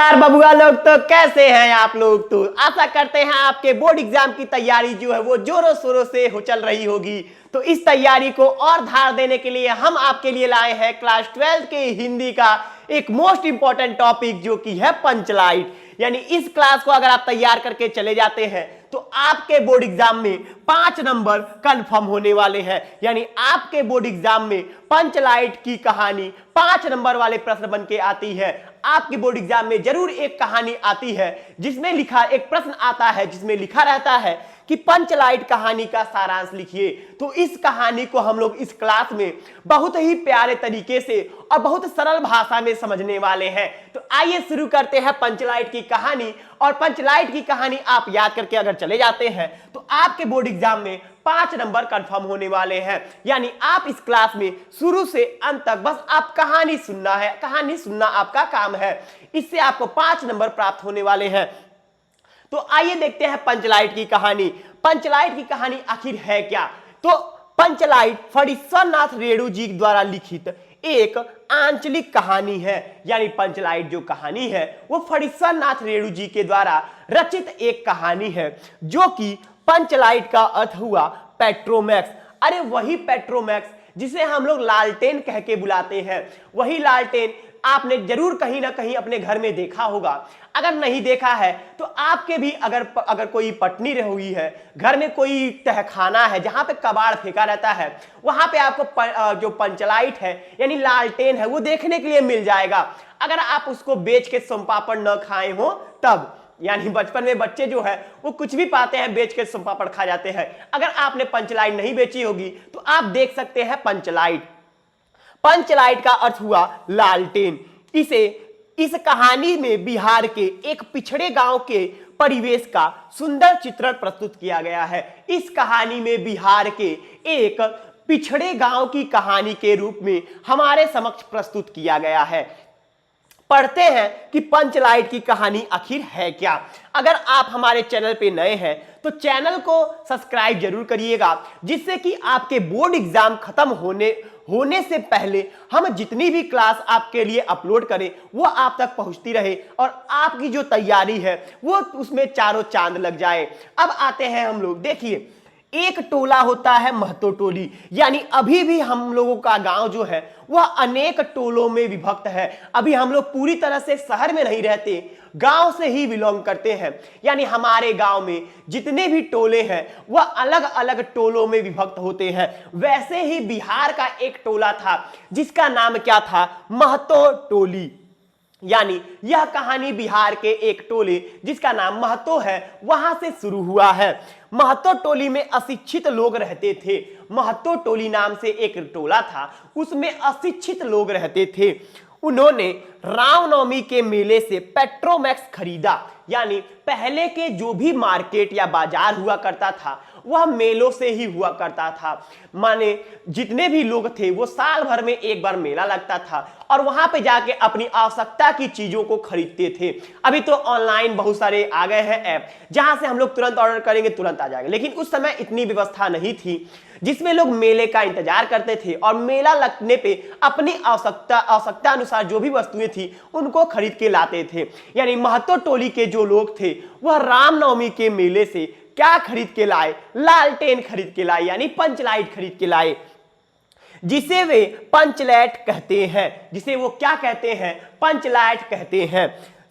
नमस्कार बबुआ लोग, तो कैसे हैं आप लोग। तो आशा करते हैं आपके बोर्ड एग्जाम की तैयारी जो है वो जोरों शोरों से हो चल रही होगी। तो इस तैयारी को और धार देने के लिए हम आपके लिए लाए हैं क्लास 12 के हिंदी का एक मोस्ट इंपॉर्टेंट टॉपिक जो कि है पंचलाइट। यानी इस क्लास को अगर आप तैयार करके चले जाते हैं तो आपके बोर्ड एग्जाम में 5 नंबर कंफर्म होने वाले हैं। यानी आपके बोर्ड एग्जाम में पंचलाइट की कहानी 5 नंबर वाले प्रश्न बन के आती है। आपके बोर्ड एग्जाम में जरूर एक कहानी आती है जिसमें लिखा एक प्रश्न आता है जिसमें लिखा रहता है कि पंचलाइट कहानी का सारांश लिखिए। तो इस कहानी को हम लोग इस क्लास में बहुत ही प्यारे तरीके से और बहुत सरल भाषा में समझने वाले हैं। तो आइए शुरू करते हैं पंचलाइट की कहानी। और पंचलाइट की कहानी आप याद करके अगर चले जाते हैं तो आपके बोर्ड एग्जाम में 5 नंबर कंफर्म होने वाले हैं। यानी आप इस क्लास में शुरू से अंत तक बस आप कहानी सुनना है, कहानी सुनना आपका काम है। इससे आपको 5 नंबर प्राप्त होने वाले हैं। तो आइए देखते हैं पंचलाइट की कहानी। पंचलाइट की कहानी आखिर है क्या। तो पंचलाइट फणीश्वरनाथ रेणु जी द्वारा लिखित एक आंचलिक कहानी है। यानी पंचलाइट जो कहानी है वो फणीश्वरनाथ रेणु जी के द्वारा रचित एक कहानी है जो कि पंचलाइट का अर्थ हुआ पेट्रोमैक्स। अरे वही पेट्रोमैक्स जिसे हम लोग लालटेन कह के बुलाते हैं, वही लालटेन आपने जरूर कहीं ना कहीं अपने घर में देखा होगा। अगर नहीं देखा है तो आपके भी अगर कोई पटनी रही हुई है, घर में कोई तहखाना है जहां पे कबाड़ फेंका रहता है, वहां पे आपको जो पंचलाइट है यानी लालटेन है वो देखने के लिए मिल जाएगा। अगर आप उसको बेच के सोमपापड़ न खाए हो तब। यानी बचपन में बच्चे जो है वो कुछ भी पाते हैं बेच के सोमपापड़ खा जाते हैं। अगर आपने पंचलाइट नहीं बेची होगी तो आप देख सकते हैं पंचलाइट। पंचलाइट का अर्थ हुआ लालटेन। इस कहानी में बिहार के एक पिछड़े गांव के परिवेश का सुंदर चित्रण प्रस्तुत किया गया है। इस कहानी में बिहार के एक पिछड़े गांव की कहानी के रूप में हमारे समक्ष प्रस्तुत किया गया है। पढ़ते हैं कि पंचलाइट की कहानी आखिर है क्या। अगर आप हमारे चैनल पे नए हैं तो चैनल को सब्सक्राइब जरूर करिएगा जिससे कि आपके बोर्ड एग्जाम खत्म होने से पहले हम जितनी भी क्लास आपके लिए अपलोड करें वो आप तक पहुंचती रहे और आपकी जो तैयारी है वो उसमें चारों चांद लग जाए। अब आते हैं हम लोग, देखिए एक टोला होता है महतो टोली। यानी अभी भी हम लोगों का गांव जो है वह अनेक टोलों में विभक्त है। अभी हम लोग पूरी तरह से शहर में नहीं रहते, गांव से ही बिलोंग करते हैं। यानी हमारे गांव में जितने भी टोले हैं वह अलग अलग टोलों में विभक्त होते हैं। वैसे ही बिहार का एक टोला था जिसका नाम क्या था, महतो टोली। यानी यह कहानी बिहार के एक टोले जिसका नाम महतो है वहां से शुरू हुआ है। महतो टोली में अशिक्षित लोग रहते थे। महतो टोली नाम से एक टोला था, उसमें अशिक्षित लोग रहते थे। उन्होंने रामनवमी के मेले से पेट्रोमैक्स खरीदा। यानी पहले के जो भी मार्केट या बाजार हुआ करता था वह मेलों से ही हुआ करता था। माने जितने भी लोग थे वो साल भर में एक बार मेला लगता था और वहां पे जाके अपनी आवश्यकता की चीजों को खरीदते थे। अभी तो ऑनलाइन बहुत सारे आ गए हैं ऐप जहां से हम लोग तुरंत ऑर्डर करेंगे तुरंत आ जाएगा, लेकिन उस समय इतनी व्यवस्था नहीं थी जिसमें लोग मेले का इंतजार करते थे और मेला लगने पे अपनी आवश्यकता अनुसार जो भी वस्तुएं थी उनको खरीद के लाते थे। यानी महतो टोली के जो लोग थे वह रामनवमी के मेले से क्या खरीद के लाए, लालटेन खरीद के लाए, यानी पंचलाइट खरीद के लाए, जिसे वे पंचलाइट कहते हैं। जिसे वो क्या कहते हैं, पंचलाइट कहते हैं।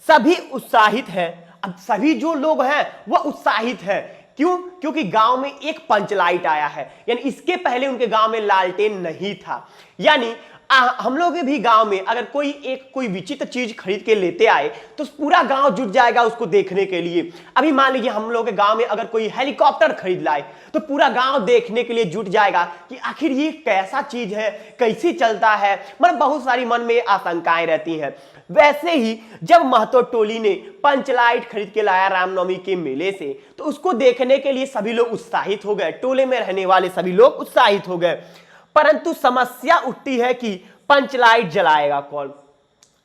सभी उत्साहित हैं। अब सभी जो लोग हैं वह उत्साहित हैं। क्यों? क्योंकि गांव में एक पंचलाइट आया है। यानी इसके पहले उनके गांव में लालटेन नहीं था। यानी हम लोग भी गांव में अगर कोई विचित्र चीज खरीद के लेते आए तो पूरा गांव जुट जाएगा उसको देखने के लिए। अभी मान लीजिए हम लोग के गांव में अगर कोई हेलीकॉप्टर खरीद लाए तो पूरा गांव देखने के लिए जुट जाएगा कि आखिर ये कैसा चीज है, कैसे चलता है। मतलब बहुत सारी मन में आशंकाएं रहती हैं। वैसे ही जब महतो टोली ने पंचलाइट खरीद के लाया रामनवमी के मेले से तो उसको देखने के लिए सभी लोग उत्साहित हो गए। टोले में रहने वाले सभी लोग उत्साहित हो गए। परंतु समस्या उठती है कि पंचलाइट जलाएगा कौन।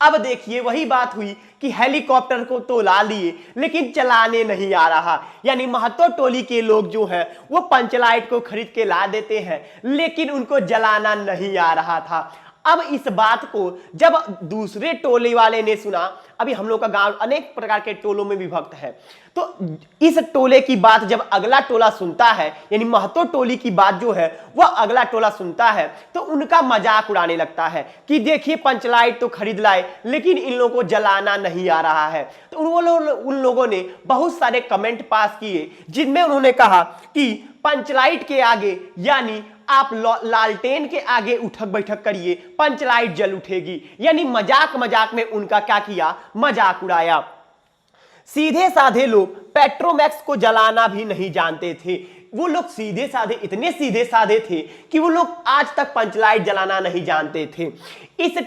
अब देखिए वही बात हुई कि हेलीकॉप्टर को तो ला लिए लेकिन चलाने नहीं आ रहा। यानी महतो टोली के लोग जो है वो पंचलाइट को खरीद के ला देते हैं लेकिन उनको जलाना नहीं आ रहा था। अब इस बात को जब दूसरे टोले वाले ने सुना, अभी हम लोग का गांव अनेक प्रकार के टोलों में विभक्त है, तो इस टोले की बात जब अगला टोला सुनता है, यानी महतो टोली की बात जो है वह अगला टोला सुनता है, तो उनका मजाक उड़ाने लगता है कि देखिए पंचलाइट तो खरीद लाए लेकिन इन लोगों को जलाना नहीं आ रहा है। तो उन लोगों ने बहुत सारे कमेंट पास किए जिनमें उन्होंने कहा कि पंचलाइट के आगे, यानी आप लालटेन के आगे उठक बैठक करिए, पंचलाइट जल उठेगी। यानी मजाक मजाक में उनका क्या किया, मजाक उड़ाया। सीधे साधे लोग पेट्रोमैक्स को जलाना भी नहीं जानते थे। वो लोग सीधे साधे, इतने सीधे साधे थे कि वो लोग आज तक पंचलाइट जलाना नहीं जानते थे। इस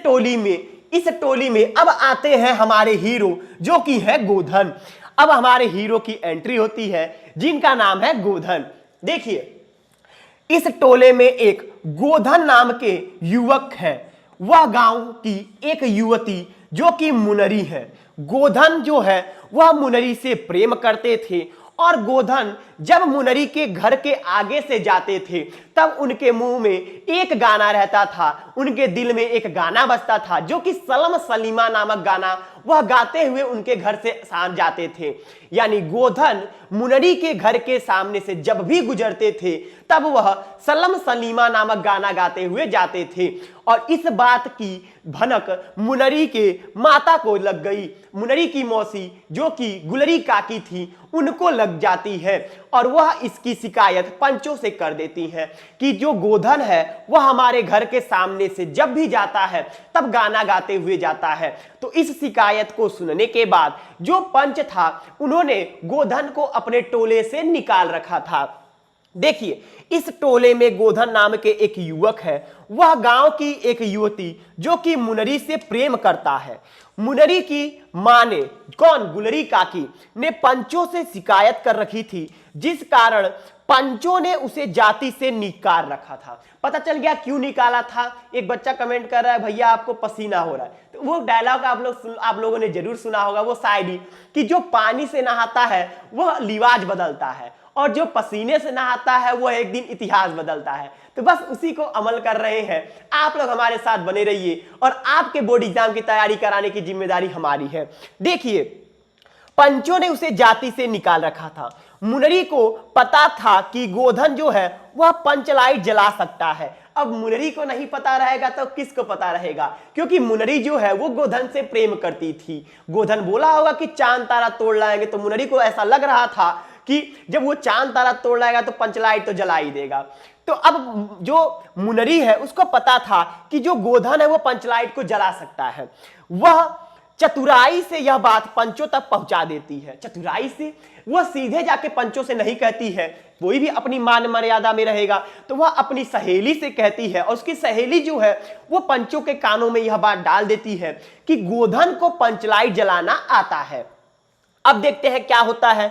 टोली में अब आते हैं हमारे हीरो जो कि है गोधन। अब हमारे हीरो की एंट्री होती है जिनका नाम है गोधन। देखिए इस टोले में एक गोधन नाम के युवक है, वह गांव की एक युवती जो कि मुनरी है। गोधन जो है वह मुनरी से प्रेम करते थे और गोधन जब मुनरी के घर के आगे से जाते थे तब उनके मुंह में एक गाना रहता था, उनके दिल में एक गाना बजता था जो कि सलम सलीमा नामक गाना वह गाते हुए उनके घर से साथ जाते थे। यानी गोधन मुनरी के घर के सामने से जब भी गुजरते थे तब वह सलम सलीमा नामक गाना गाते हुए जाते थे। और इस बात की भनक मुनरी के माता को लग गई। मुनरी की मौसी जो कि गुलरी काकी थी उनको लग जाती है और वह इसकी शिकायत पंचों से कर देती है कि जो गोधन है वह हमारे घर के सामने से जब भी जाता है तब गाना गाते हुए जाता है। तो इस शिकायत को सुनने के बाद जो पंच था उन्होंने गोधन को अपने टोले से निकाल रखा था। देखिए इस टोले में गोधन नाम के एक युवक है, वह गांव की एक युवती जो कि मुनरी से प्रेम करता है। मुनरी की मां ने, कौन, गुलरी काकी ने पंचों से शिकायत कर रखी थी जिस कारण पंचों ने उसे जाति से निकाल रखा था। पता चल गया क्यों निकाला था। एक बच्चा कमेंट कर रहा है भैया आपको पसीना हो रहा है, तो वो डायलॉग आप लोगों ने जरूर सुना होगा, वो शायरी कि जो पानी से नहाता है वह लिवाज बदलता है और जो पसीने से नहाता है वह एक दिन इतिहास बदलता है। तो बस उसी को अमल कर रहे हैं। आप लोग हमारे साथ बने रहिए और आपके बोर्ड एग्जाम की तैयारी कराने की जिम्मेदारी हमारी है। देखिए पंचों ने उसे जाति से निकाल रखा था। मुनरी को पता था कि गोधन जो है वह पंचलाइट जला सकता है। अब मुनरी को नहीं पता रहेगा तो किसको पता रहेगा, क्योंकि मुनरी जो है वो गोधन से प्रेम करती थी। गोधन बोला होगा कि चांद तारा तोड़ लाएंगे, तो मुनरी को ऐसा लग रहा था कि जब वो चांद तारा तोड़ लाएगा तो पंचलाइट तो जला ही देगा। तो अब जो मुनरी है उसको पता था कि जो गोधन है वो पंचलाइट को जला सकता है। वह चतुराई से यह बात पंचों तक पहुंचा देती है। चतुराई से वह सीधे जाके पंचों से नहीं कहती है, कोई भी अपनी मान मर्यादा में रहेगा, तो वह अपनी सहेली से कहती है और उसकी सहेली जो है वो पंचों के कानों में यह बात डाल देती है कि गोधन को पंचलाइट जलाना आता है। अब देखते हैं क्या होता है।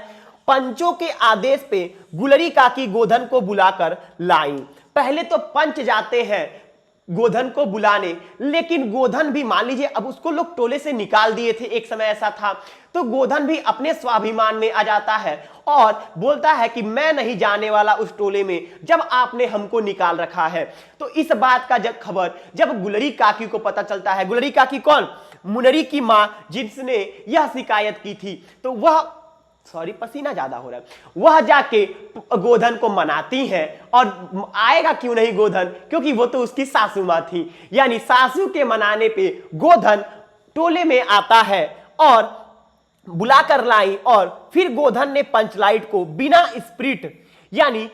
पंचों के आदेश पे गुलरी काकी गोधन को बुलाकर लाई। पहले तो पंच जाते हैं गोधन को बुलाने, लेकिन गोधन भी, मान लीजिए अब उसको लोग टोले से निकाल दिए थे, एक समय ऐसा था, तो गोधन भी अपने स्वाभिमान में आ जाता है और बोलता है कि मैं नहीं जाने वाला उस टोले में जब आपने हमको निकाल रखा है। तो इस बात का जब खबर जब गुलरी काकी को पता चलता है, गुलरी काकी कौन, मुनरी की मां जिसने यह शिकायत की थी, तो वह, सॉरी पसीना ज्यादा हो रहा है, वह जाके गोधन को मनाती हैं। और आएगा क्यों नहीं गोधन, क्योंकि वो तो उसकी सासू मां थी। यानी सासू के मनाने पे गोधन टोले में आता है और बुलाकर लाई। और फिर गोधन ने पंचलाइट को बिना स्प्रिट, यानी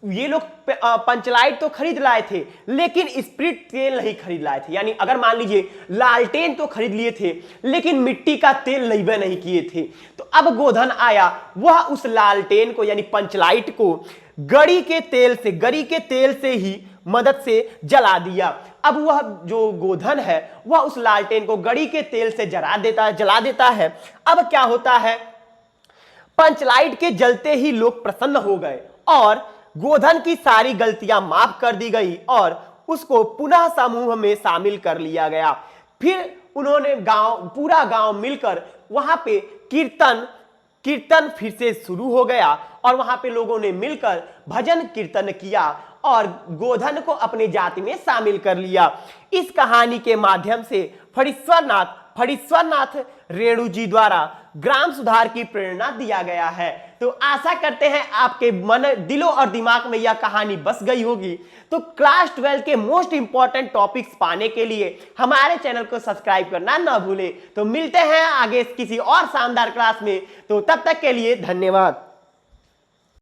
ये लोग पंचलाइट तो खरीद लाए थे लेकिन स्प्रिट तेल नहीं खरीद लाए थे। यानी अगर मान लीजिए लालटेन तो खरीद लिए थे लेकिन मिट्टी का तेल लईबे नहीं किए थे। तो अब गोधन आया, वह उस लालटेन को यानी पंचलाइट को गरी के तेल से ही मदद से जला दिया। अब वह जो गोधन है वह उस लालटेन को गरी के तेल से जला देता है। अब क्या होता है, पंचलाइट के जलते ही लोग प्रसन्न हो गए और गोधन की सारी गलतियां माफ कर दी गई और उसको पुनः समूह में शामिल कर लिया गया। फिर उन्होंने पूरा गांव मिलकर वहां पे कीर्तन फिर से शुरू हो गया और वहां पे लोगों ने मिलकर भजन कीर्तन किया और गोधन को अपनी जाति में शामिल कर लिया। इस कहानी के माध्यम से फणीश्वरनाथ रेणु जी द्वारा ग्राम सुधार की प्रेरणा दिया गया है। तो आशा करते हैं आपके दिलों और दिमाग में यह कहानी बस गई होगी। तो क्लास 12 के मोस्ट इंपॉर्टेंट टॉपिक्स पाने के लिए हमारे चैनल को सब्सक्राइब करना ना भूलें। तो मिलते हैं आगे किसी और शानदार क्लास में। तो तब तक के लिए धन्यवाद।